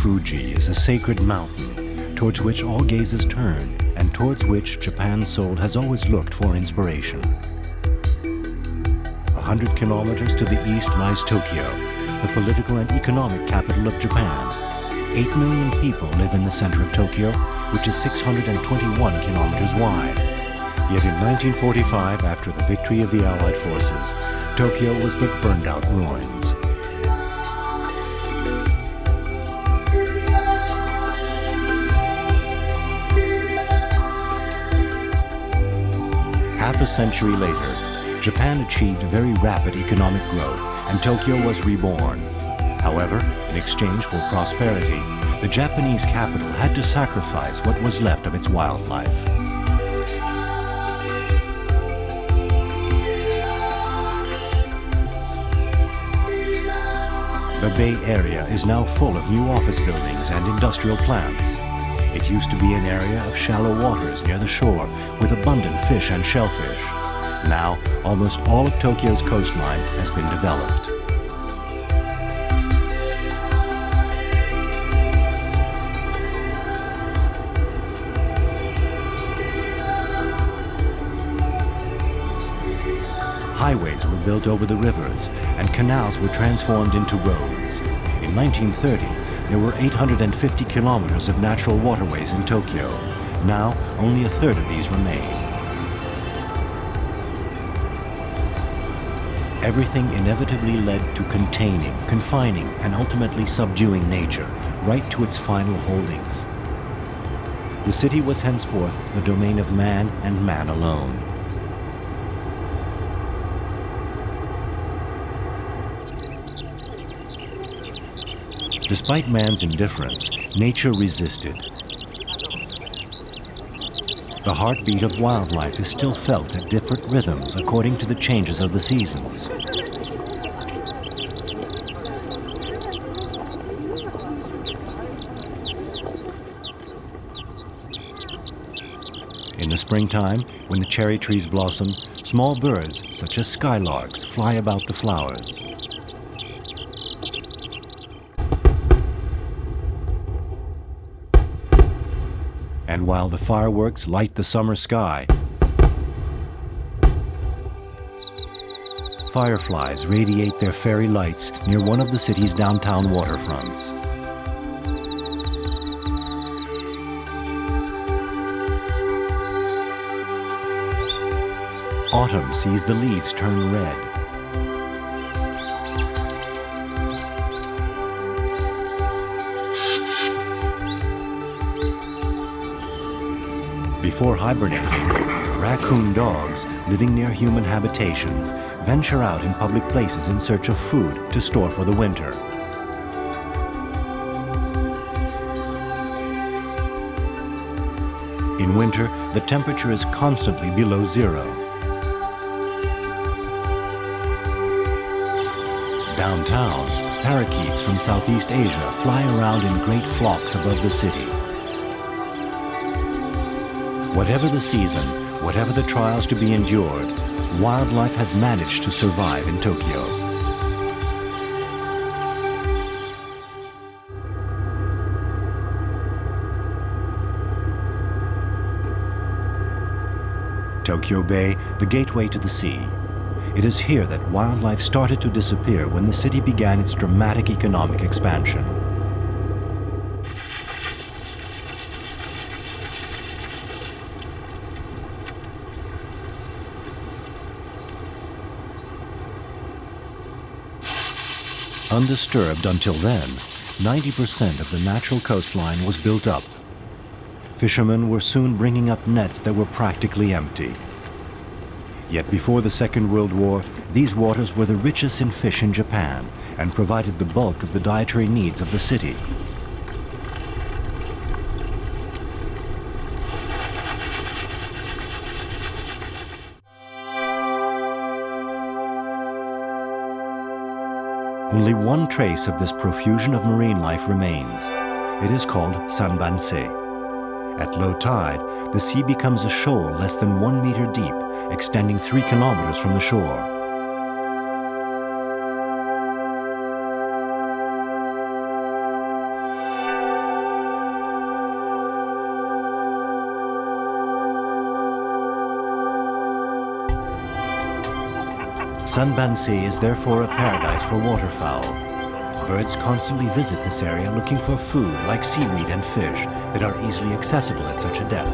Fuji is a sacred mountain towards which all gazes turn and towards which Japan's soul has always looked for inspiration. 100 kilometers to the east lies Tokyo, the political and economic capital of Japan. 8 million people live in the center of Tokyo, which is 621 kilometers wide. Yet in 1945, after the victory of the Allied forces, Tokyo was but burned-out ruins. Half a century later, Japan achieved very rapid economic growth, and Tokyo was reborn. However, in exchange for prosperity, the Japanese capital had to sacrifice what was left of its wildlife. The Bay Area is now full of new office buildings and industrial plants. It used to be an area of shallow waters near the shore with abundant fish and shellfish. Now, almost all of Tokyo's coastline has been developed. Highways were built over the rivers, and canals were transformed into roads. In 1930, there were 850 kilometers of natural waterways in Tokyo. Now, only a third of these remain. Everything inevitably led to containing, confining, and ultimately subduing nature, right to its final holdings. The city was henceforth the domain of man and man alone. Despite man's indifference, nature resisted. The heartbeat of wildlife is still felt at different rhythms according to the changes of the seasons. In the springtime, when the cherry trees blossom, small birds, such as skylarks, fly about the flowers. And while the fireworks light the summer sky, fireflies radiate their fairy lights near one of the city's downtown waterfronts. Autumn sees the leaves turn red. Before hibernating, raccoon dogs living near human habitations venture out in public places in search of food to store for the winter. In winter, the temperature is constantly below zero. Downtown, parakeets from Southeast Asia fly around in great flocks above the city. Whatever the season, whatever the trials to be endured, wildlife has managed to survive in Tokyo. Tokyo Bay, the gateway to the sea. It is here that wildlife started to disappear when the city began its dramatic economic expansion. Undisturbed until then, 90% of the natural coastline was built up. Fishermen were soon bringing up nets that were practically empty. Yet before the Second World War, these waters were the richest in fish in Japan and provided the bulk of the dietary needs of the city. Only one trace of this profusion of marine life remains. It is called Sanbansei. At low tide, the sea becomes a shoal less than 1 meter deep, extending 3 kilometers from the shore. Sanbansi is therefore a paradise for waterfowl. Birds constantly visit this area looking for food like seaweed and fish that are easily accessible at such a depth.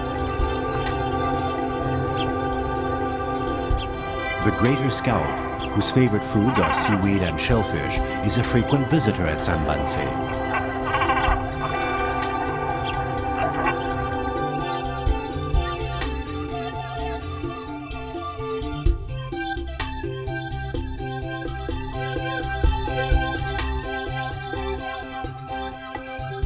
The greater scaup, whose favorite foods are seaweed and shellfish, is a frequent visitor at Sanbansi.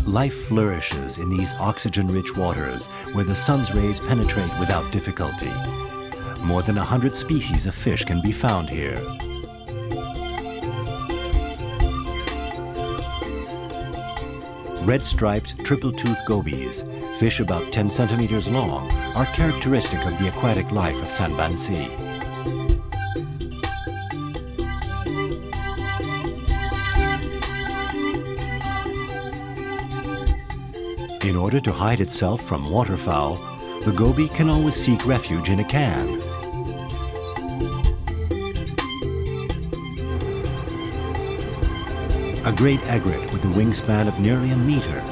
Life flourishes in these oxygen-rich waters where the sun's rays penetrate without difficulty. More than 100 species of fish can be found here. Red-striped triple-toothed gobies, fish about 10 centimeters long, are characteristic of the aquatic life of Sanbansi. In order to hide itself from waterfowl, the goby can always seek refuge in a can. A great egret with a wingspan of nearly a meter.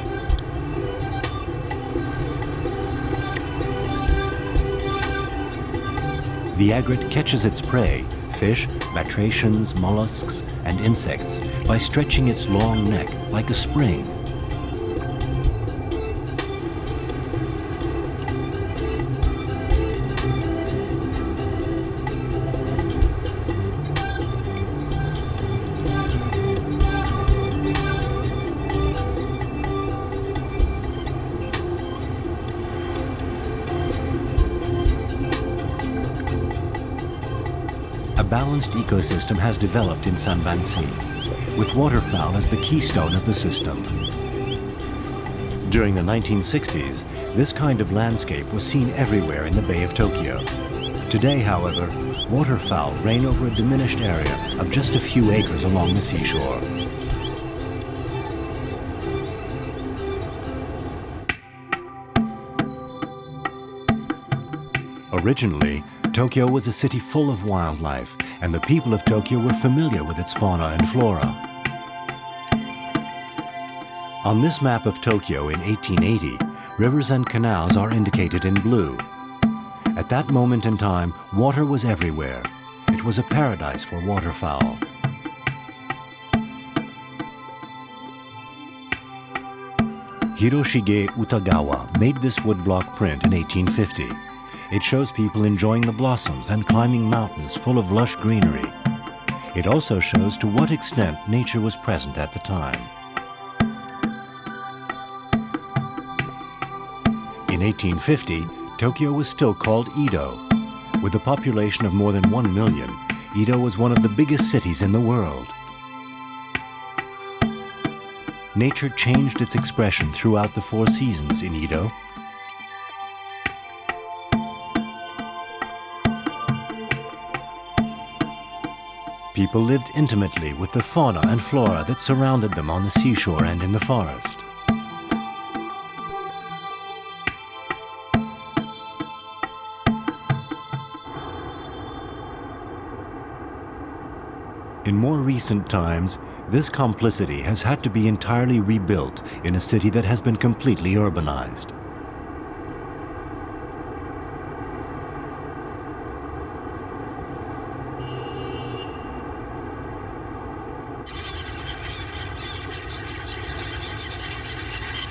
The egret catches its prey, fish, batrachians, mollusks, and insects, by stretching its long neck like a spring. A balanced ecosystem has developed in Sanbansi, with waterfowl as the keystone of the system. During the 1960s, this kind of landscape was seen everywhere in the Bay of Tokyo. Today, however, waterfowl reign over a diminished area of just a few acres along the seashore. Originally, Tokyo was a city full of wildlife, and the people of Tokyo were familiar with its fauna and flora. On this map of Tokyo in 1880, rivers and canals are indicated in blue. At that moment in time, water was everywhere. It was a paradise for waterfowl. Hiroshige Utagawa made this woodblock print in 1850. It shows people enjoying the blossoms and climbing mountains full of lush greenery. It also shows to what extent nature was present at the time. In 1850, Tokyo was still called Edo. With a population of more than 1 million, Edo was one of the biggest cities in the world. Nature changed its expression throughout the 4 seasons in Edo. People lived intimately with the fauna and flora that surrounded them on the seashore and in the forest. In more recent times, this complicity has had to be entirely rebuilt in a city that has been completely urbanized.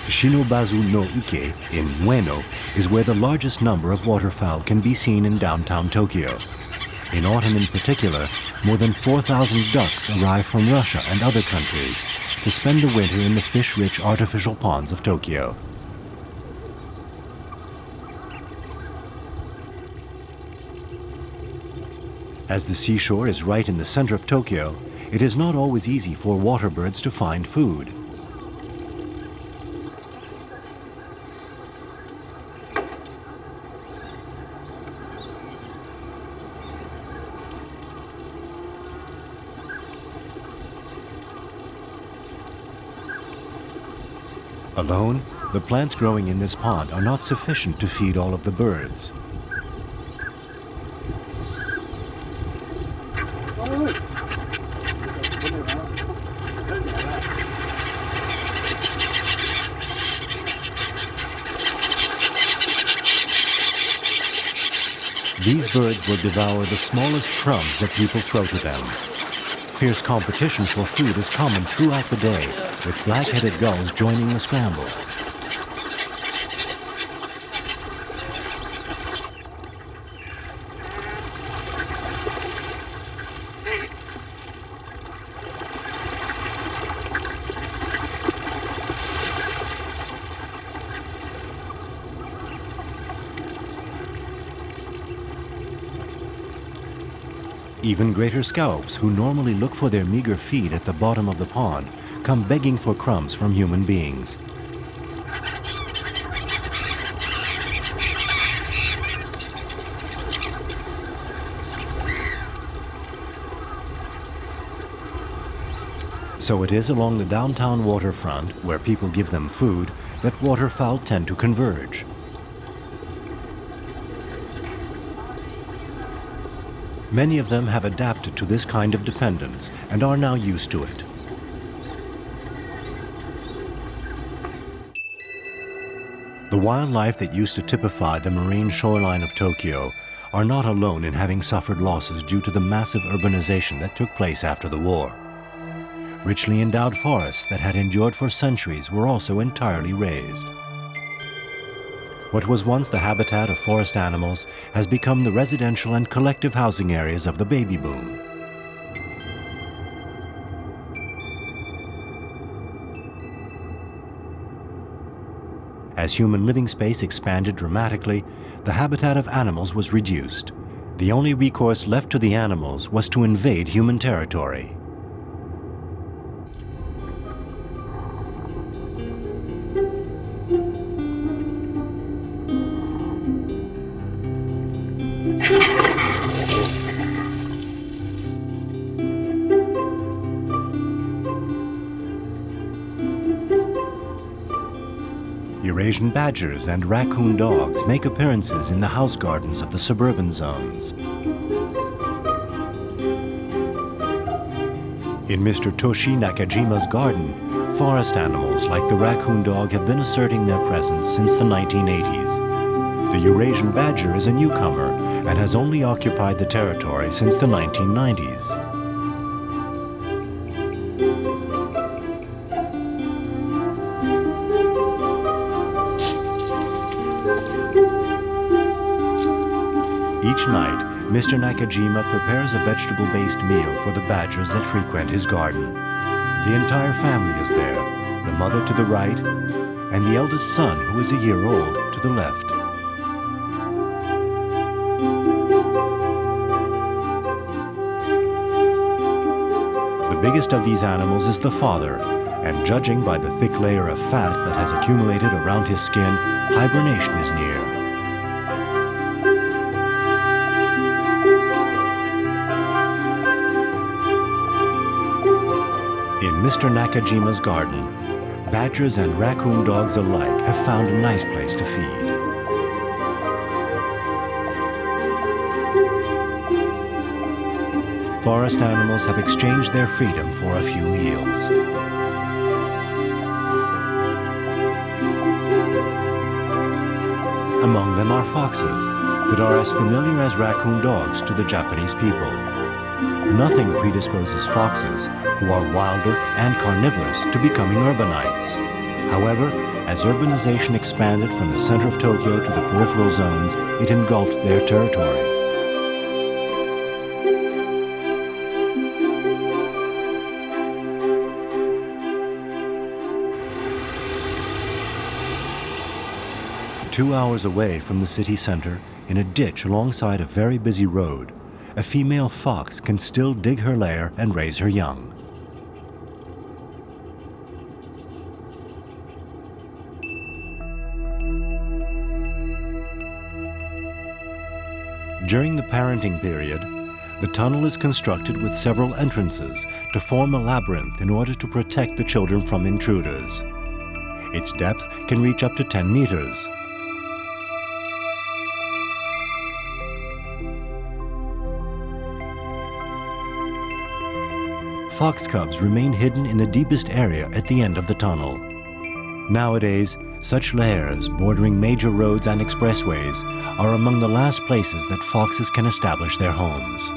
Shinobazu no Ike in Ueno is where the largest number of waterfowl can be seen in downtown Tokyo. In autumn in particular, more than 4,000 ducks arrive from Russia and other countries to spend the winter in the fish-rich artificial ponds of Tokyo. As the seashore is right in the center of Tokyo, it is not always easy for water birds to find food. Alone, the plants growing in this pond are not sufficient to feed all of the birds. These birds will devour the smallest crumbs that people throw to them. Fierce competition for food is common throughout the day, with black-headed gulls joining the scramble. Even greater scallops, who normally look for their meager feed at the bottom of the pond, come begging for crumbs from human beings. So it is along the downtown waterfront, where people give them food, that waterfowl tend to converge. Many of them have adapted to this kind of dependence and are now used to it. The wildlife that used to typify the marine shoreline of Tokyo are not alone in having suffered losses due to the massive urbanization that took place after the war. Richly endowed forests that had endured for centuries were also entirely razed. What was once the habitat of forest animals has become the residential and collective housing areas of the baby boom. As human living space expanded dramatically, the habitat of animals was reduced. The only recourse left to the animals was to invade human territory. Eurasian badgers and raccoon dogs make appearances in the house gardens of the suburban zones. In Mr. Toshi Nakajima's garden, forest animals like the raccoon dog have been asserting their presence since the 1980s. The Eurasian badger is a newcomer and has only occupied the territory since the 1990s. Each night, Mr. Nakajima prepares a vegetable-based meal for the badgers that frequent his garden. The entire family is there, the mother to the right, and the eldest son, who is a year old, to the left. The biggest of these animals is the father, and judging by the thick layer of fat that has accumulated around his skin, hibernation is near. In Mr. Nakajima's garden, badgers and raccoon dogs alike have found a nice place to feed. Forest animals have exchanged their freedom for a few meals. Among them are foxes that are as familiar as raccoon dogs to the Japanese people. Nothing predisposes foxes, who are wilder and carnivorous, to becoming urbanites. However, as urbanization expanded from the center of Tokyo to the peripheral zones, it engulfed their territory. Two hours away from the city center, in a ditch alongside a very busy road, a female fox can still dig her lair and raise her young. During the parenting period, the tunnel is constructed with several entrances to form a labyrinth in order to protect the children from intruders. Its depth can reach up to 10 meters. Fox cubs remain hidden in the deepest area at the end of the tunnel. Nowadays, Such lairs, bordering major roads and expressways, are among the last places that foxes can establish their homes.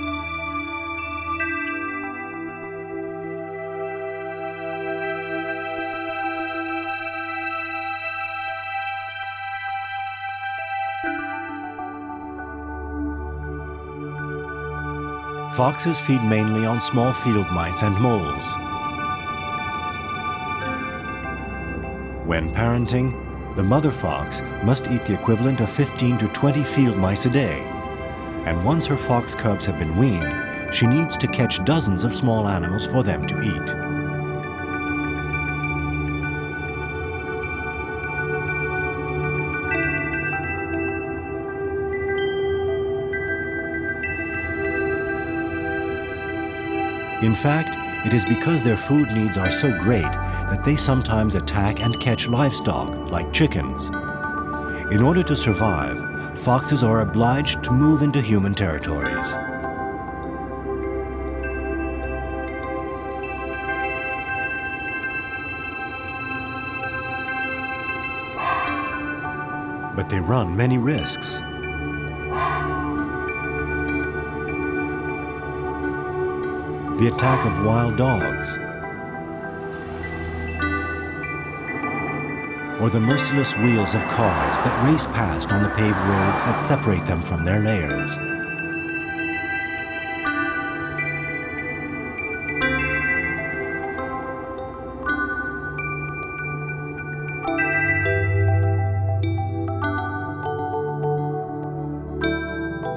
Foxes feed mainly on small field mice and moles. When parenting, the mother fox must eat the equivalent of 15 to 20 field mice a day. And once her fox cubs have been weaned, she needs to catch dozens of small animals for them to eat. In fact, it is because their food needs are so great that they sometimes attack and catch livestock, like chickens. In order to survive, foxes are obliged to move into human territories. But they run many risks. The attack of wild dogs, or the merciless wheels of cars that race past on the paved roads that separate them from their lairs.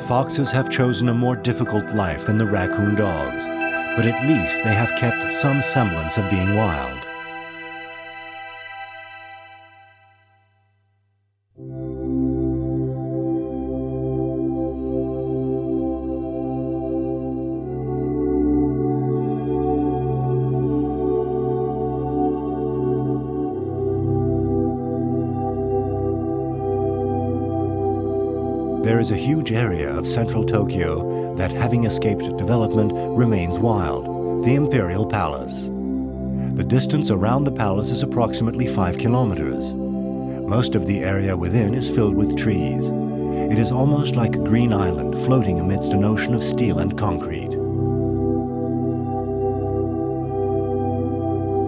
Foxes have chosen a more difficult life than the raccoon dogs, but at least they have kept some semblance of being wild. There is a huge area of central Tokyo that, having escaped development, remains wild, the Imperial Palace. The distance around the palace is approximately 5 kilometers. Most of the area within is filled with trees. It is almost like a green island floating amidst an ocean of steel and concrete.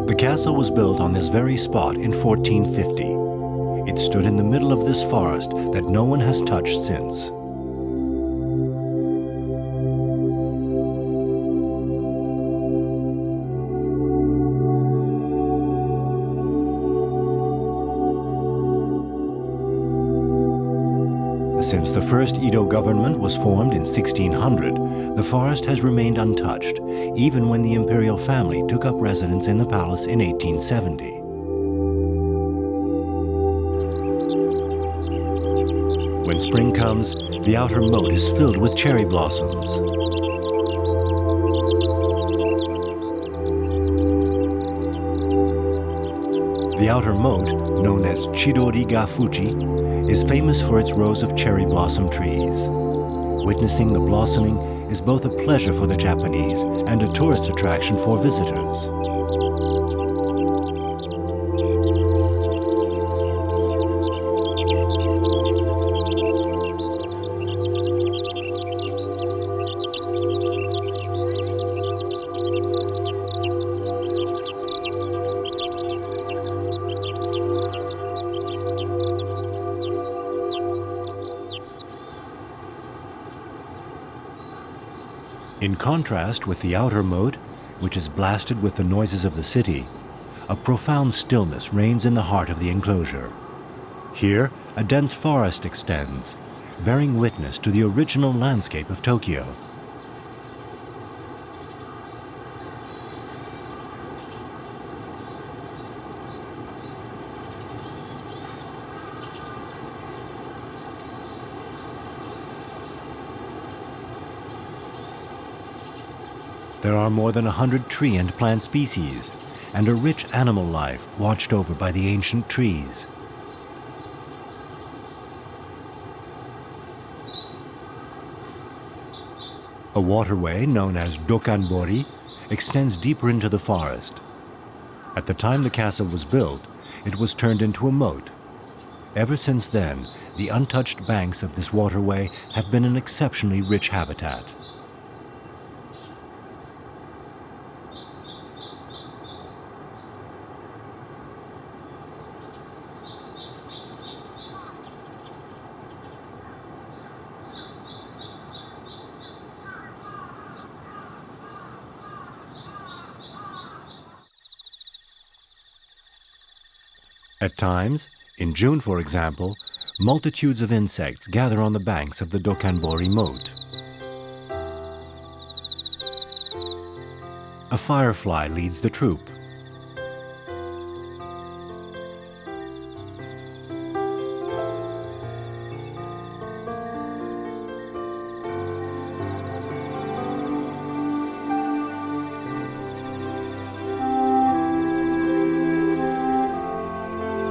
The castle was built on this very spot in 1450. It stood in the middle of this forest that no one has touched since. Since the first Edo government was formed in 1600, the forest has remained untouched, even when the imperial family took up residence in the palace in 1870. When spring comes, the outer moat is filled with cherry blossoms. The outer moat, known as Chidori-ga Fuji, is famous for its rows of cherry blossom trees. Witnessing the blossoming is both a pleasure for the Japanese and a tourist attraction for visitors. In contrast with the outer moat, which is blasted with the noises of the city, a profound stillness reigns in the heart of the enclosure. Here, a dense forest extends, bearing witness to the original landscape of Tokyo. There are more than 100 tree and plant species, and a rich animal life watched over by the ancient trees. A waterway known as Dokanbori extends deeper into the forest. At the time the castle was built, it was turned into a moat, Ever since then, the untouched banks of this waterway have been an exceptionally rich habitat. At times, in June for example, multitudes of insects gather on the banks of the Dokanbori moat. A firefly leads the troop.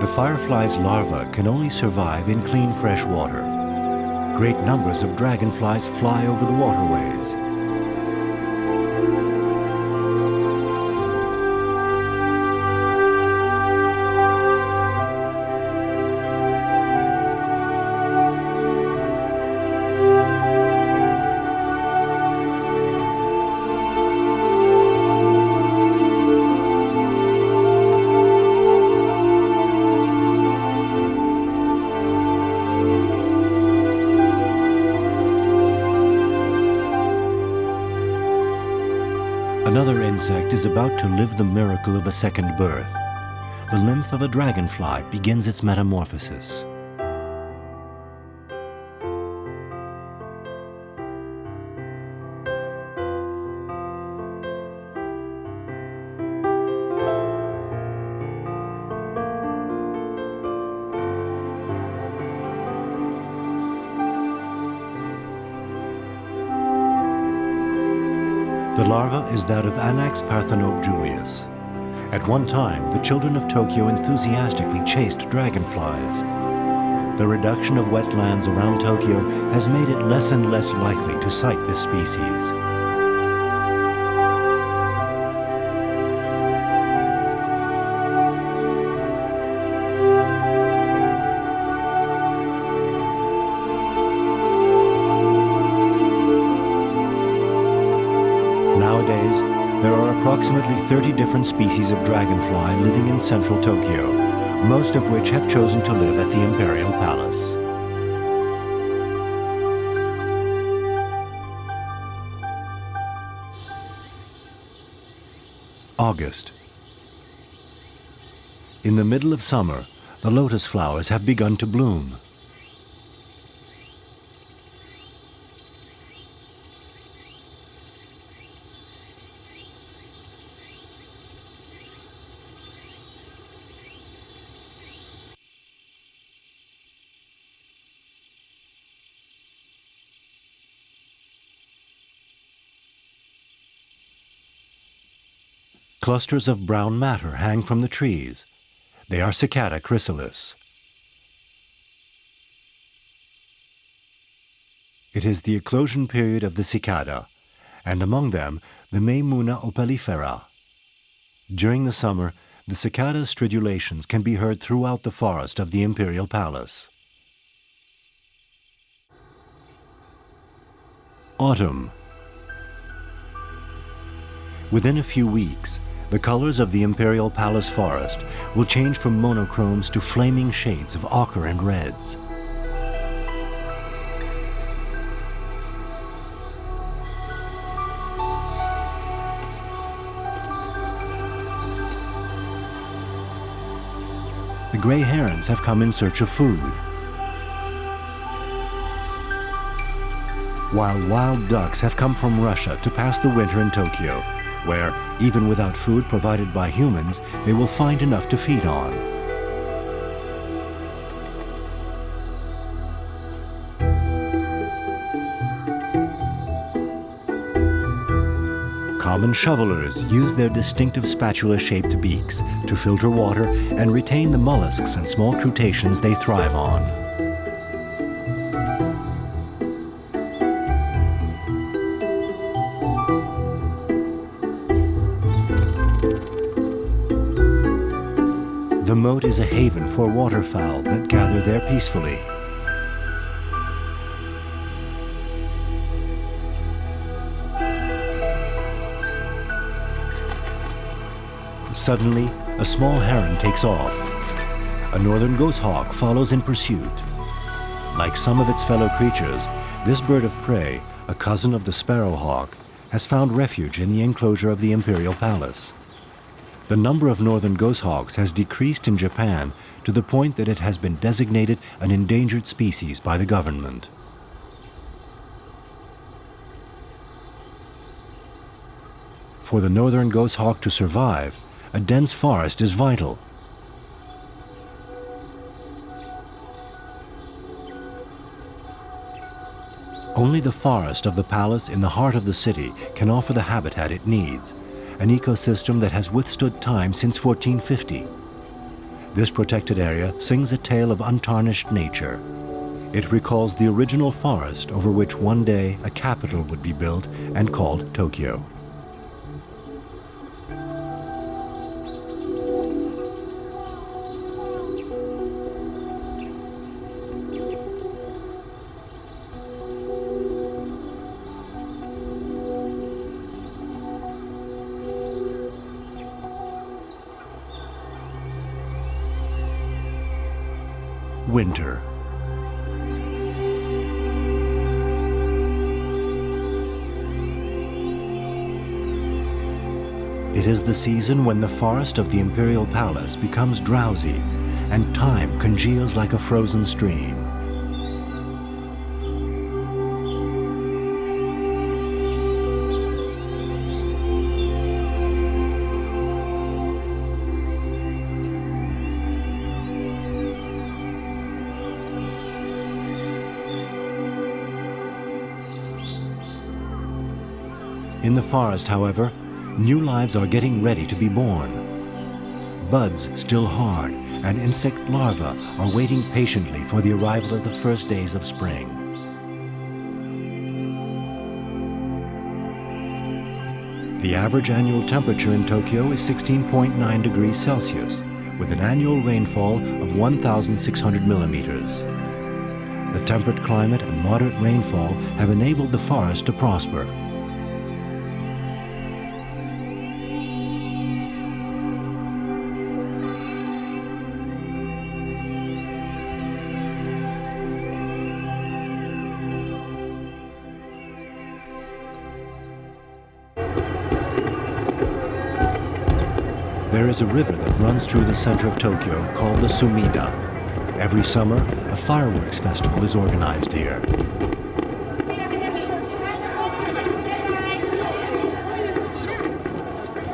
The firefly's larvae can only survive in clean, fresh water. Great numbers of dragonflies fly over the waterways. Another insect is about to live the miracle of a second birth. The lymph of a dragonfly begins its metamorphosis. The larva is that of Anax parthenope julius. At one time, the children of Tokyo enthusiastically chased dragonflies. The reduction of wetlands around Tokyo has made it less and less likely to sight this species. Nowadays, there are approximately 30 different species of dragonfly living in central Tokyo, most of which have chosen to live at the Imperial Palace. August. In the middle of summer, the lotus flowers have begun to bloom. Clusters of brown matter hang from the trees. They are cicada chrysalis. It is the eclosion period of the cicada, and among them the Maimuna opalifera. During the summer, the cicada's stridulations can be heard throughout the forest of the Imperial Palace. Autumn. Within a few weeks, the colors of the Imperial Palace forest will change from monochromes to flaming shades of ochre and reds. The gray herons have come in search of food, while wild ducks have come from Russia to pass the winter in Tokyo, where, even without food provided by humans, they will find enough to feed on. Common shovelers use their distinctive spatula-shaped beaks to filter water and retain the mollusks and small crustaceans they thrive on. The moat is a haven for waterfowl that gather there peacefully. Suddenly, a small heron takes off. A northern goshawk follows in pursuit. Like some of its fellow creatures, this bird of prey, a cousin of the sparrowhawk, has found refuge in the enclosure of the imperial palace. The number of northern goshawks has decreased in Japan to the point that it has been designated an endangered species by the government. For the northern goshawk to survive, a dense forest is vital. Only the forest of the palace in the heart of the city can offer the habitat it needs, an ecosystem that has withstood time since 1450. This protected area sings a tale of untarnished nature. It recalls the original forest over which one day a capital would be built and called Tokyo. Winter. It is the season when the forest of the imperial palace becomes drowsy and time congeals like a frozen stream. In the forest, however, new lives are getting ready to be born. Buds still hard and insect larvae are waiting patiently for the arrival of the first days of spring. The average annual temperature in Tokyo is 16.9 degrees Celsius, with an annual rainfall of 1,600 millimeters. The temperate climate and moderate rainfall have enabled the forest to prosper. There is a river that runs through the center of Tokyo called the Sumida. Every summer, a fireworks festival is organized here.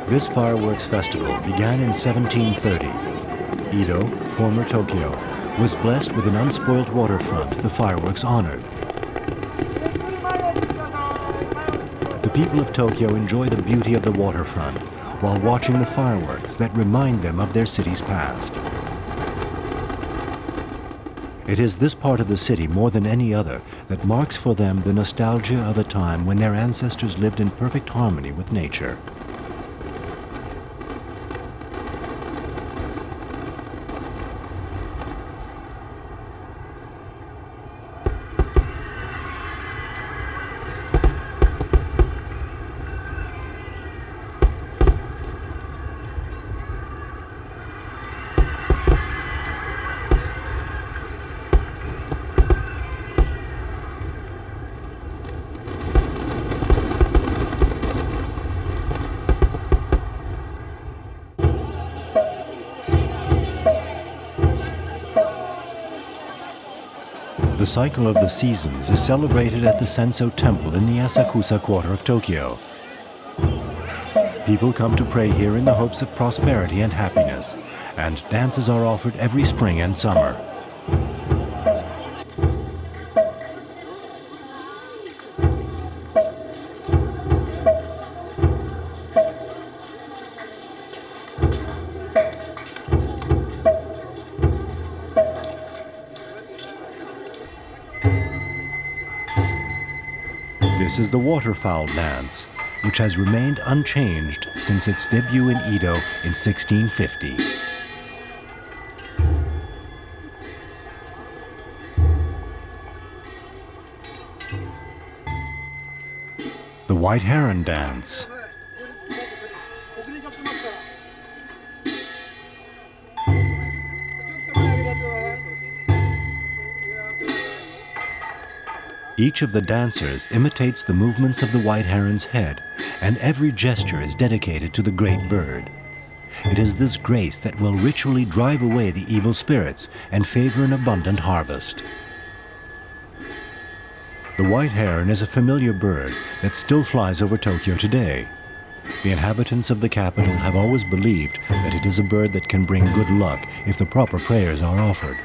This fireworks festival began in 1730. Edo, former Tokyo, was blessed with an unspoiled waterfront the fireworks honored. The people of Tokyo enjoy the beauty of the waterfront while watching the fireworks that remind them of their city's past. It is this part of the city more than any other that marks for them the nostalgia of a time when their ancestors lived in perfect harmony with nature. The cycle of the seasons is celebrated at the Senso Temple in the Asakusa quarter of Tokyo. People come to pray here in the hopes of prosperity and happiness, and dances are offered every spring and summer. This is the waterfowl dance, which has remained unchanged since its debut in Edo in 1650. The White Heron Dance. Each of the dancers imitates the movements of the white heron's head, and every gesture is dedicated to the great bird. It is this grace that will ritually drive away the evil spirits and favor an abundant harvest. The white heron is a familiar bird that still flies over Tokyo today. The inhabitants of the capital have always believed that it is a bird that can bring good luck if the proper prayers are offered.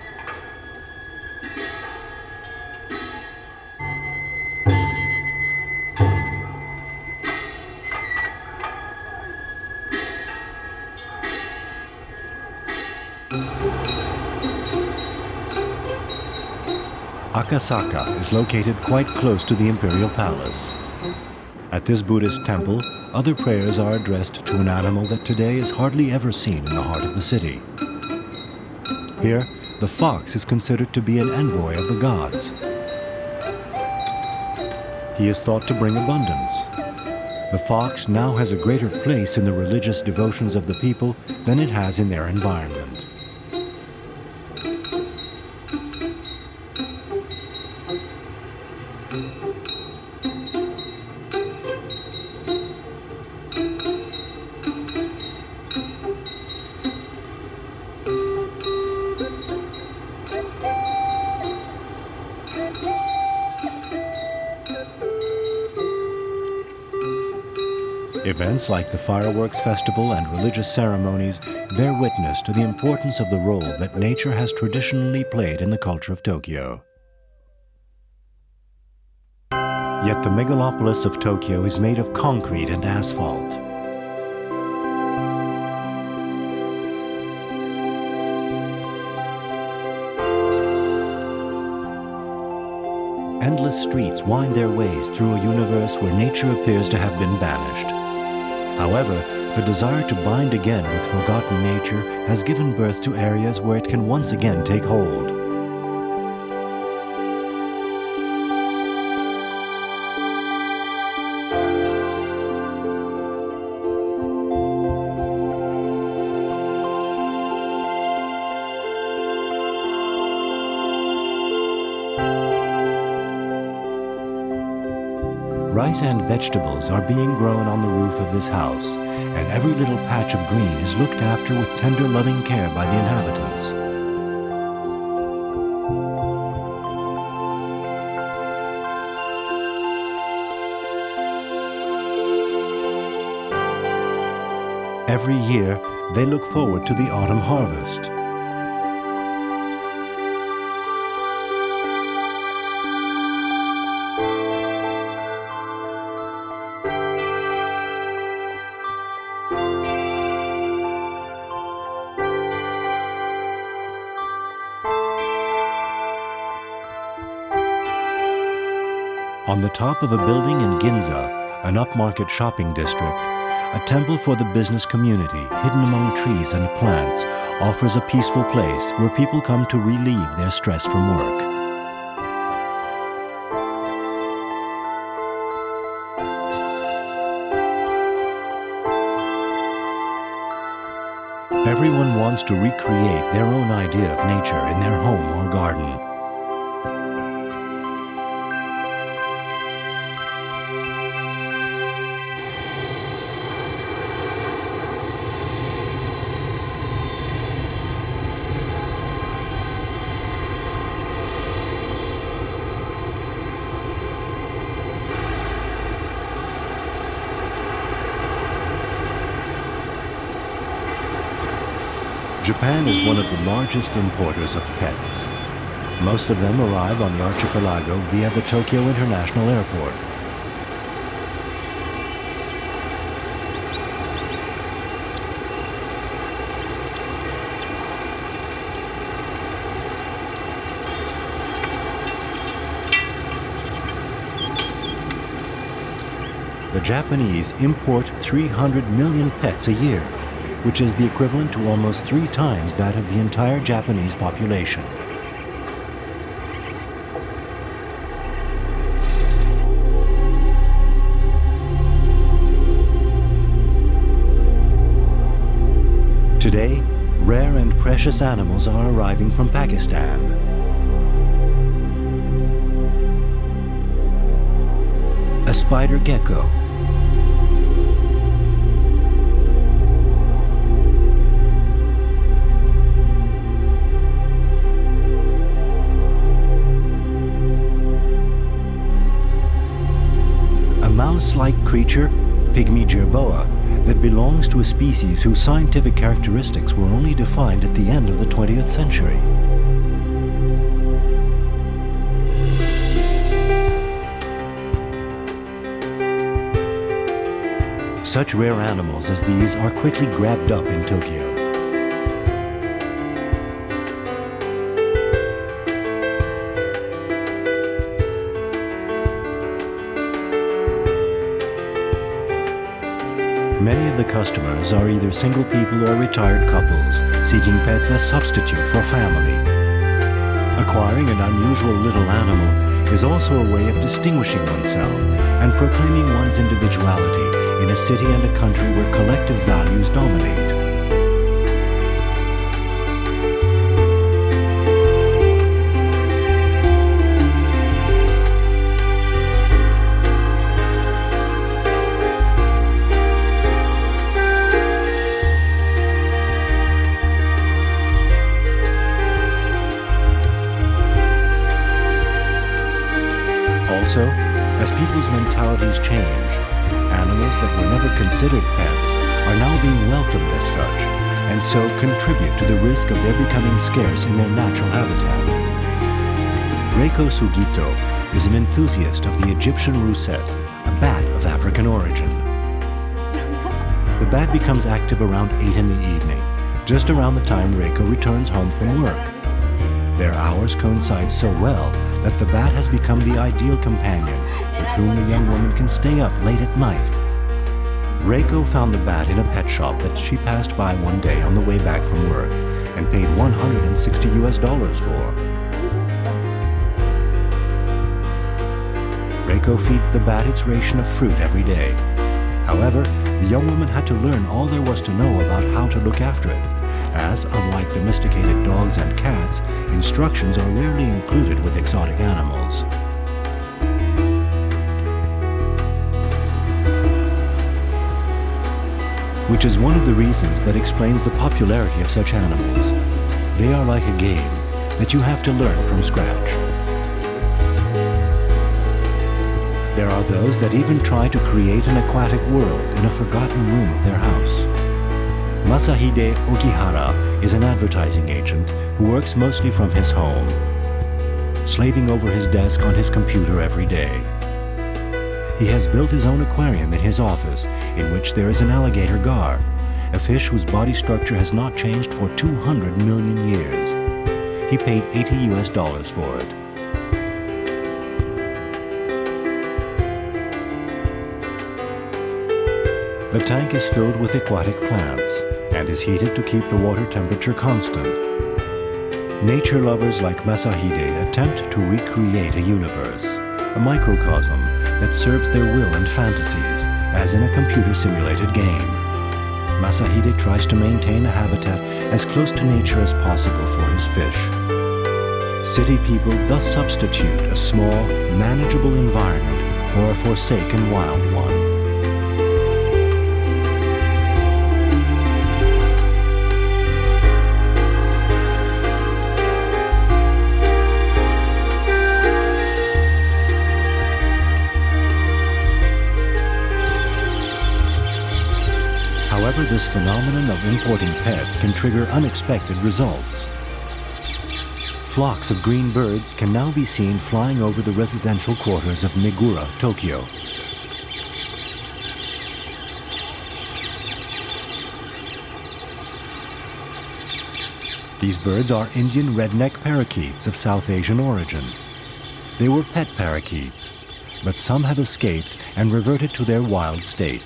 Akasaka is located quite close to the imperial palace. At this Buddhist temple, other prayers are addressed to an animal that today is hardly ever seen in the heart of the city. Here, the fox is considered to be an envoy of the gods. He is thought to bring abundance. The fox now has a greater place in the religious devotions of the people than it has in their environment. Events like the fireworks festival and religious ceremonies bear witness to the importance of the role that nature has traditionally played in the culture of Tokyo. Yet the megalopolis of Tokyo is made of concrete and asphalt. Endless streets wind their ways through a universe where nature appears to have been banished. However, the desire to bind again with forgotten nature has given birth to areas where it can once again take hold. Rice and vegetables are being grown on the roof of this house, and every little patch of green is looked after with tender, loving care by the inhabitants. Every year, they look forward to the autumn harvest. On the top of a building in Ginza, an upmarket shopping district, a temple for the business community, hidden among trees and plants, offers a peaceful place where people come to relieve their stress from work. Everyone wants to recreate their own idea of nature in their home or garden. Japan is one of the largest importers of pets. Most of them arrive on the archipelago via the Tokyo International Airport. The Japanese import 300 million pets a year, which is the equivalent to almost 3 times that of the entire Japanese population. rare and precious animals are arriving from Pakistan. A spider gecko. A mouse-like creature, pygmy jerboa, that belongs to a species whose scientific characteristics were only defined at the end of the 20th century. Such rare animals as these are quickly grabbed up in Tokyo. Many of the customers are either single people or retired couples seeking pets as substitute for family. Acquiring an unusual little animal is also a way of distinguishing oneself and proclaiming one's individuality in a city and a country where collective values dominate. Also, as people's mentalities change, animals that were never considered pets are now being welcomed as such, and so contribute to the risk of their becoming scarce in their natural habitat. Reiko Sugito is an enthusiast of the Egyptian rousette, a bat of African origin. The bat becomes active around 8 in the evening, just around the time Reiko returns home from work. Their hours coincide so well that the bat has become the ideal companion with whom the young woman can stay up late at night. Reiko found the bat in a pet shop that she passed by one day on the way back from work and paid $160 for. Reiko feeds the bat its ration of fruit every day. However, the young woman had to learn all there was to know about how to look after it, as, unlike domesticated dogs and cats, instructions are rarely included with exotic animals. Which is one of the reasons that explains the popularity of such animals. They are like a game that you have to learn from scratch. There are those that even try to create an aquatic world in a forgotten room of their house. Masahide Okihara is an advertising agent who works mostly from his home, slaving over his desk on his computer every day. He has built his own aquarium in his office, in which there is an alligator gar, a fish whose body structure has not changed for 200 million years. He paid $80 for it. The tank is filled with aquatic plants and is heated to keep the water temperature constant. Nature lovers like Masahide attempt to recreate a universe, a microcosm that serves their will and fantasies, as in a computer-simulated game. Masahide tries to maintain a habitat as close to nature as possible for his fish. City people thus substitute a small, manageable environment for a forsaken wild one. However, this phenomenon of importing pets can trigger unexpected results. Flocks of green birds can now be seen flying over the residential quarters of Megura, Tokyo. These birds are Indian redneck parakeets of South Asian origin. They were pet parakeets, but some have escaped and reverted to their wild state.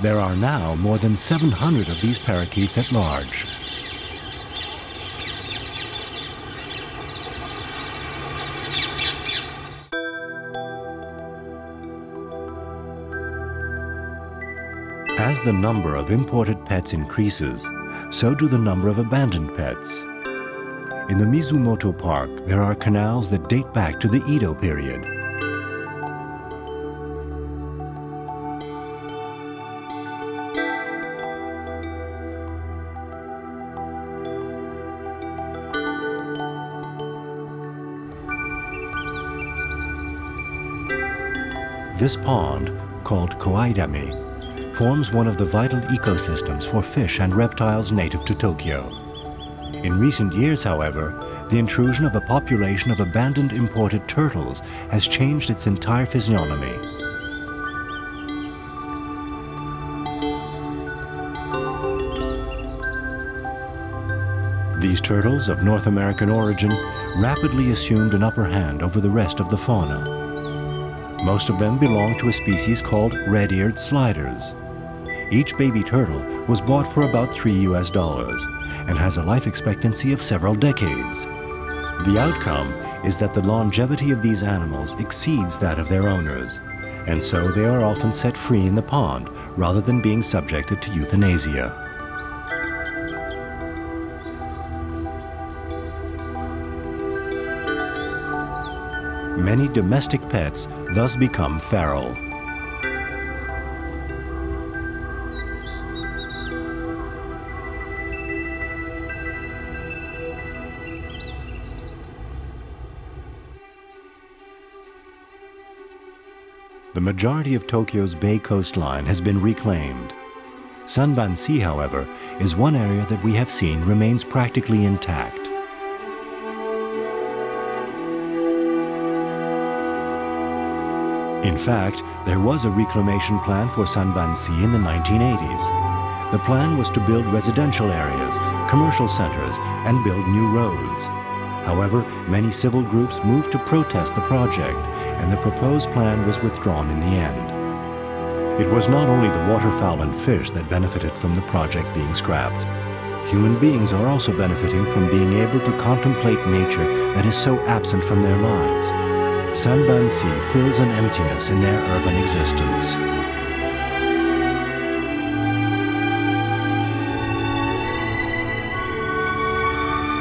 There are now more than 700 of these parakeets at large. As the number of imported pets increases, so do the number of abandoned pets. In the Mizumoto Park, there are canals that date back to the Edo period. This pond, called Koidami, forms one of the vital ecosystems for fish and reptiles native to Tokyo. In recent years, however, the intrusion of a population of abandoned imported turtles has changed its entire physiognomy. These turtles of North American origin rapidly assumed an upper hand over the rest of the fauna. Most of them belong to a species called red-eared sliders. Each baby turtle was bought for about $3 and has a life expectancy of several decades. The outcome is that the longevity of these animals exceeds that of their owners, and so they are often set free in the pond rather than being subjected to euthanasia. Many domestic pets thus become feral. The majority of Tokyo's Bay coastline has been reclaimed. Sanban-si, however, is one area that we have seen remains practically intact. In fact, there was a reclamation plan for Sanban-si in the 1980s. The plan was to build residential areas, commercial centers, and build new roads. However, many civil groups moved to protest the project, and the proposed plan was withdrawn in the end. It was not only the waterfowl and fish that benefited from the project being scrapped. Human beings are also benefiting from being able to contemplate nature that is so absent from their lives. Sanban-si fills an emptiness in their urban existence.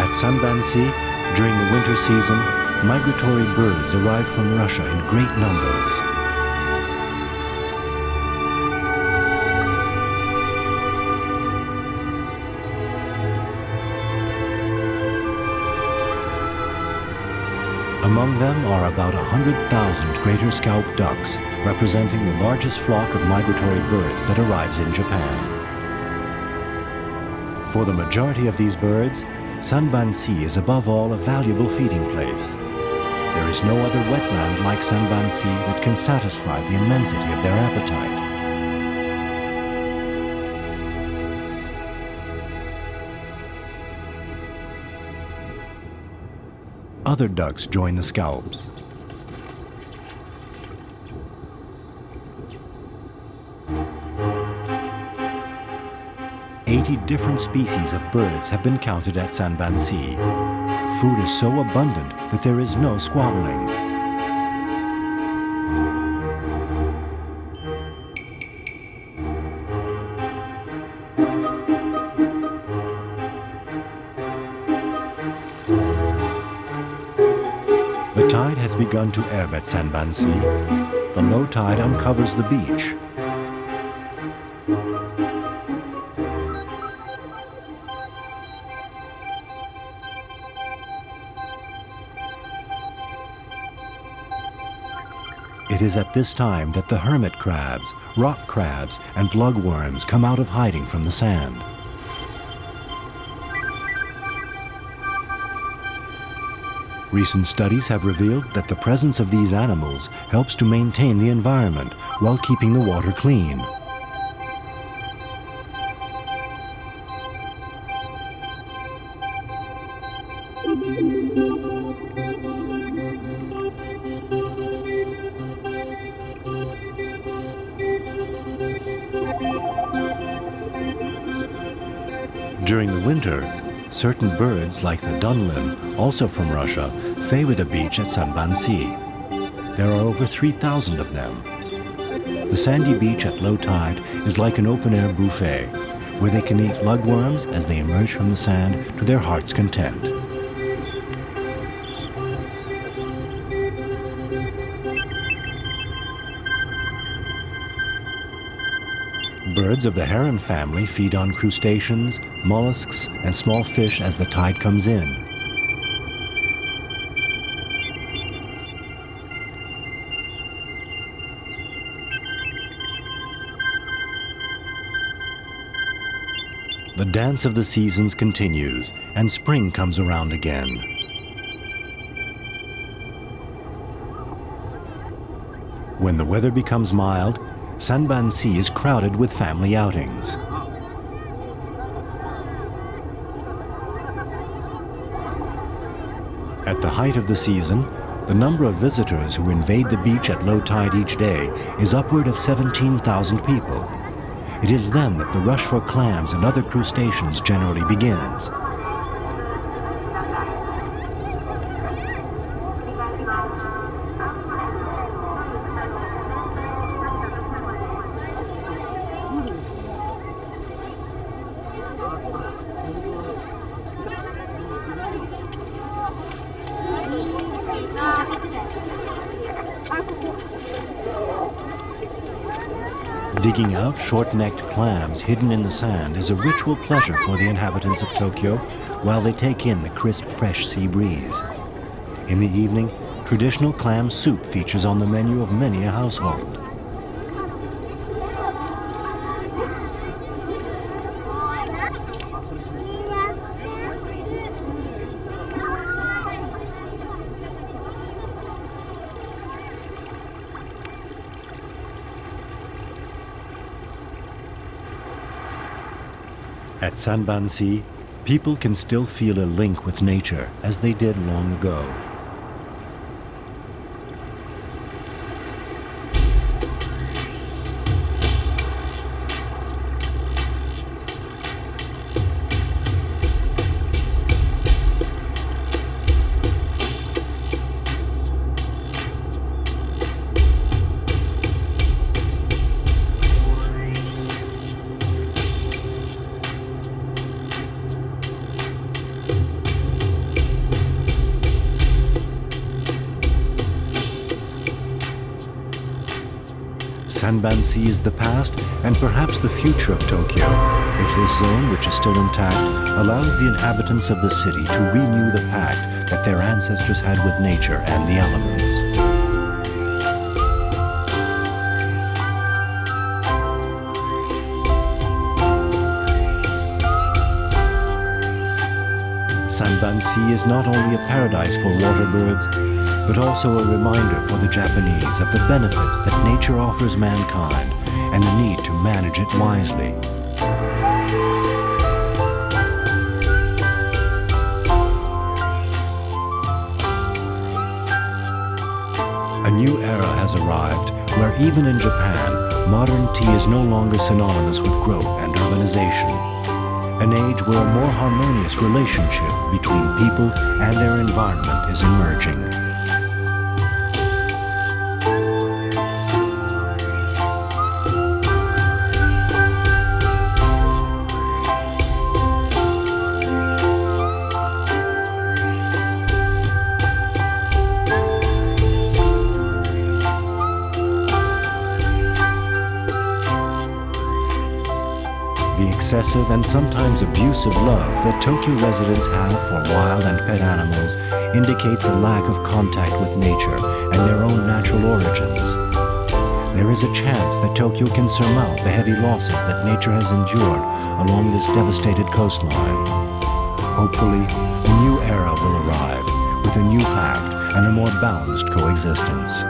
At Sanban-si, during the winter season, migratory birds arrive from Russia in great numbers. Among them are about 100,000 greater scaup ducks, representing the largest flock of migratory birds that arrives in Japan. For the majority of these birds, Sanban-si is above all a valuable feeding place. There is no other wetland like Sanban-si that can satisfy the immensity of their appetite. Other ducks join the scaups. Different species of birds have been counted at Sanban-si. Food is so abundant that there is no squabbling. The tide has begun to ebb at Sanban-si. The low tide uncovers the beach. It is at this time that the hermit crabs, rock crabs, and lugworms come out of hiding from the sand. Recent studies have revealed that the presence of these animals helps to maintain the environment while keeping the water clean. During the winter, certain birds like the dunlin, also from Russia, favor the beach at Sanban-si. There are over 3,000 of them. The sandy beach at low tide is like an open-air buffet, where they can eat lugworms as they emerge from the sand to their heart's content. Birds of the heron family feed on crustaceans, mollusks, and small fish as the tide comes in. The dance of the seasons continues, and spring comes around again. When the weather becomes mild, Sanbansi is crowded with family outings. At the height of the season, the number of visitors who invade the beach at low tide each day is upward of 17,000 people. It is then that the rush for clams and other crustaceans generally begins. Digging out short-necked clams hidden in the sand is a ritual pleasure for the inhabitants of Tokyo while they take in the crisp, fresh sea breeze. In the evening, traditional clam soup features on the menu of many a household. At Sanbansi, people can still feel a link with nature as they did long ago. Sanbansi is the past and perhaps the future of Tokyo, if this zone, which is still intact, allows the inhabitants of the city to renew the pact that their ancestors had with nature and the elements. Sanbansi is not only a paradise for water birds, but also a reminder for the Japanese of the benefits that nature offers mankind and the need to manage it wisely. A new era has arrived where even in Japan, modern tea is no longer synonymous with growth and urbanization. An age where a more harmonious relationship between people and their environment is emerging. Excessive and sometimes abusive love that Tokyo residents have for wild and pet animals indicates a lack of contact with nature and their own natural origins. There is a chance that Tokyo can surmount the heavy losses that nature has endured along this devastated coastline. Hopefully, a new era will arrive with a new pact and a more balanced coexistence.